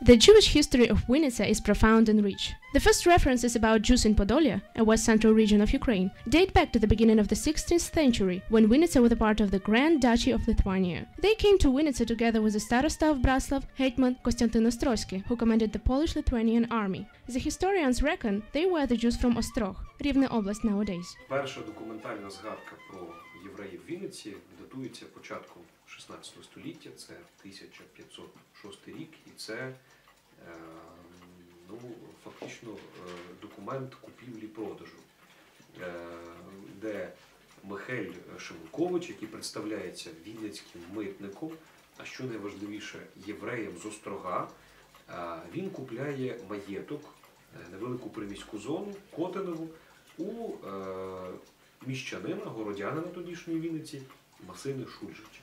The Jewish history of Vinnitsa is profound and rich. The first references about Jews in Podolia, a west central region of Ukraine, date back to the beginning of the 16th century, when Vinnitsa was a part of the Grand Duchy of Lithuania. They came to Vinnitsa together with the Starosta of Braslav, Hetman Kostянтин Острозький, who commanded the Polish-Lithuanian army. The historians reckon they were the Jews from Ostrog, Rivne Oblast nowadays. Перша документальна згадка про євреїв в Вінниці датується початком 16 століття, це 1506 рік, і це фактично документ купівлі-продажу, де Михайль Шевкович, який представляється вінницьким митником, а що найважливіше, євреєм з Острога, він купляє маєток, невелику приміську зону, Kotenevo, у міщанина, городянина тодішньої Вінниці, Масини Шульжича.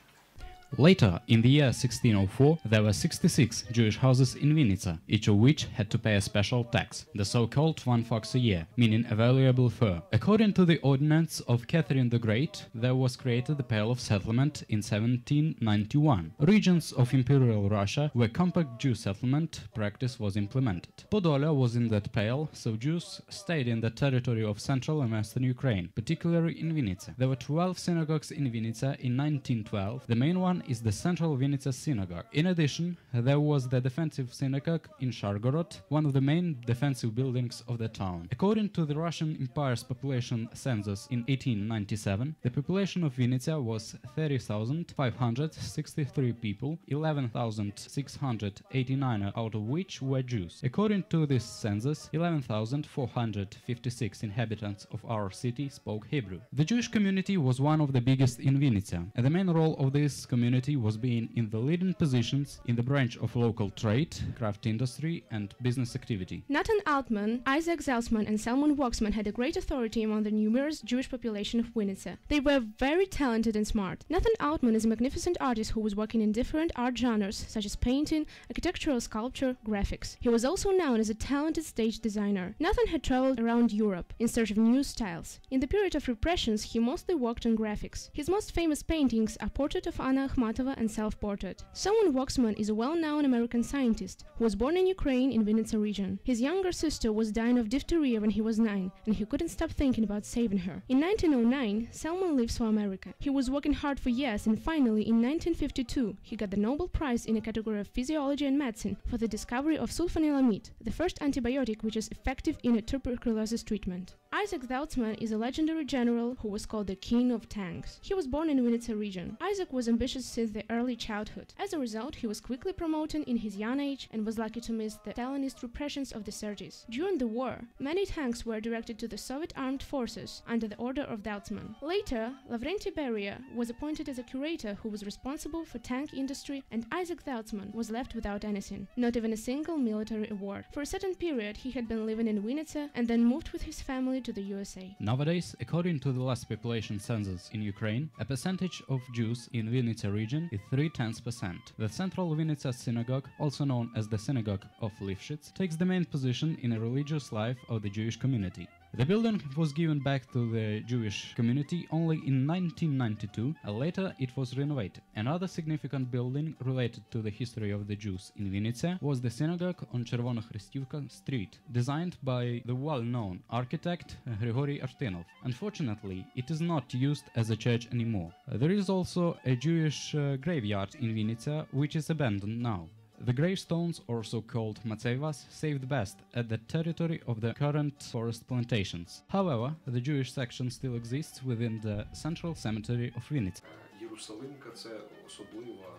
Later, in the year 1604, there were 66 Jewish houses in Vinnitsa, each of which had to pay a special tax, the so-called 1 fox a year, meaning a valuable fur. According to the ordinance of Catherine the Great, there was created the Pale of Settlement in 1791. Regions of Imperial Russia where compact Jew settlement practice was implemented. Podolia was in that Pale, so Jews stayed in the territory of central and western Ukraine, particularly in Vinnitsa. There were 12 synagogues in Vinnitsa in 1912. The main one is the central Vinnitsa synagogue. In addition, there was the defensive synagogue in Shargorod, one of the main defensive buildings of the town. According to the Russian Empire's population census in 1897, the population of Vinnitsa was 30,563 people, 11,689 out of which were Jews. According to this census, 11,456 inhabitants of our city spoke Hebrew. The Jewish community was one of the biggest in Vinnitsa, and the main role of this community was being in the leading positions in the branch of local trade, craft industry and business activity. Nathan Altman, Isaac Zelsman and Salmon Waxman had a great authority among the numerous Jewish population of Vinnitsa. They were very talented and smart. Nathan Altman is a magnificent artist who was working in different art genres such as painting, architectural sculpture, graphics. He was also known as a talented stage designer. Nathan had traveled around Europe in search of new styles. In the period of repressions, he mostly worked on graphics. His most famous paintings are Portrait of Anna Akhmatova and Self-Portrait. Salmon Waxman is a well-known American scientist who was born in Ukraine in Vinnitsa region. His younger sister was dying of diphtheria when he was 9, and he couldn't stop thinking about saving her. In 1909, Salmon leaves for America. He was working hard for years, and finally, in 1952, he got the Nobel Prize in a category of physiology and medicine for the discovery of sulfanilamide, the first antibiotic which is effective in a tuberculosis treatment. Isaac Zelsman is a legendary general who was called the King of Tanks. He was born in Vinnitsa region. Isaac was ambitious since the early childhood. As a result, he was quickly promoted in his young age and was lucky to miss the Stalinist repressions of the 30s. During the war, many tanks were directed to the Soviet armed forces under the order of Zelsman. Later, Lavrenti Beria was appointed as a curator who was responsible for tank industry, and Isaac Zelsman was left without anything, not even a single military award. For a certain period, he had been living in Vinnitsa and then moved with his family to the USA. Nowadays, according to the last population census in Ukraine, a percentage of Jews in Vinnitsa region is 0.3%. The central Vinnitsa synagogue, also known as the Synagogue of Lifshitz, takes the main position in the religious life of the Jewish community. The building was given back to the Jewish community only in 1992, and later it was renovated. Another significant building related to the history of the Jews in Vinnitsa was the synagogue on Червонохрестівка Street, designed by the well-known architect Grigory Artinov. Unfortunately, it is not used as a church anymore. There is also a Jewish graveyard in Vinnitsa, which is abandoned now. The gravestones, also called matsevas, saved best at the territory of the current forest plantations. However, the Jewish section still exists within the central cemetery of Vinnitsa. Єрусалимка – це особлива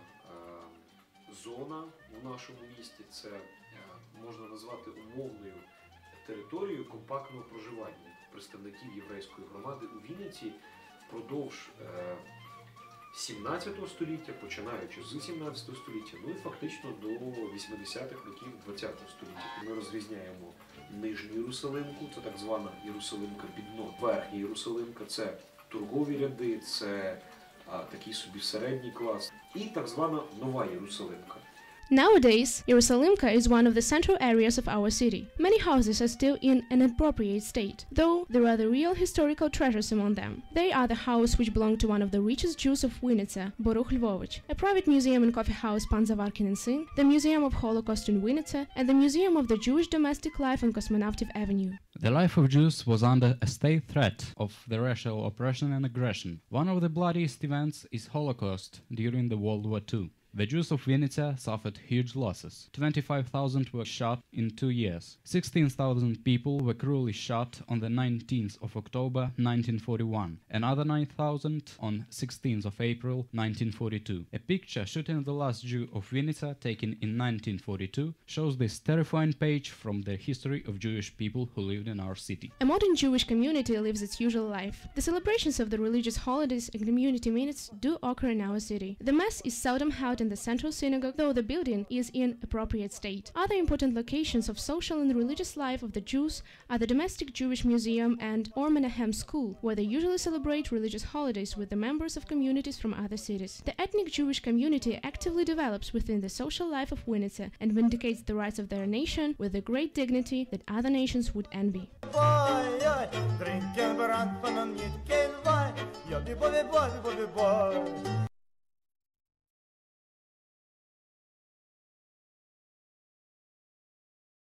зона у нашому місті. Це можна назвати умовною територією компактного проживання представників єврейської громади у Вінниці впродовж 17 століття, починаючи з 17 століття, ну і фактично до 80-х років 20 століття. Ми розрізняємо Нижню Єрусалимку, це так звана Єрусалимка-Бідно. Верхня Єрусалимка – це торгові ряди, це такий собі середній клас. І так звана Нова Єрусалимка. Nowadays, Jerusalemka is one of the central areas of our city. Many houses are still in an appropriate state, though there are the real historical treasures among them. They are the house which belonged to one of the richest Jews of Vinnitsa, Boruch Lvovich, a private museum and coffee house Pan Zavarkin and Sin, the Museum of Holocaust in Vinnitsa, and the Museum of the Jewish Domestic Life on Cosmonautic Avenue. The life of Jews was under a state threat of the racial oppression and aggression. One of the bloodiest events is Holocaust during the World War II. The Jews of Vinnitsa suffered huge losses. 25,000 were shot in 2 years. 16,000 people were cruelly shot on the 19th of October 1941. Another 9,000 on 16th of April 1942. A picture shooting the last Jew of Vinnitsa taken in 1942 shows this terrifying page from the history of Jewish people who lived in our city. A modern Jewish community lives its usual life. The celebrations of the religious holidays and community minutes do occur in our city. The Mass is seldom held in the central synagogue, though the building is in appropriate state. Other important locations of social and religious life of the Jews are the Domestic Jewish Museum and Or Menahem School, where they usually celebrate religious holidays with the members of communities from other cities. The ethnic Jewish community actively develops within the social life of Vinnitsa and vindicates the rights of their nation with a great dignity that other nations would envy. Drinken brand van een niet geen wijn, ja die boy.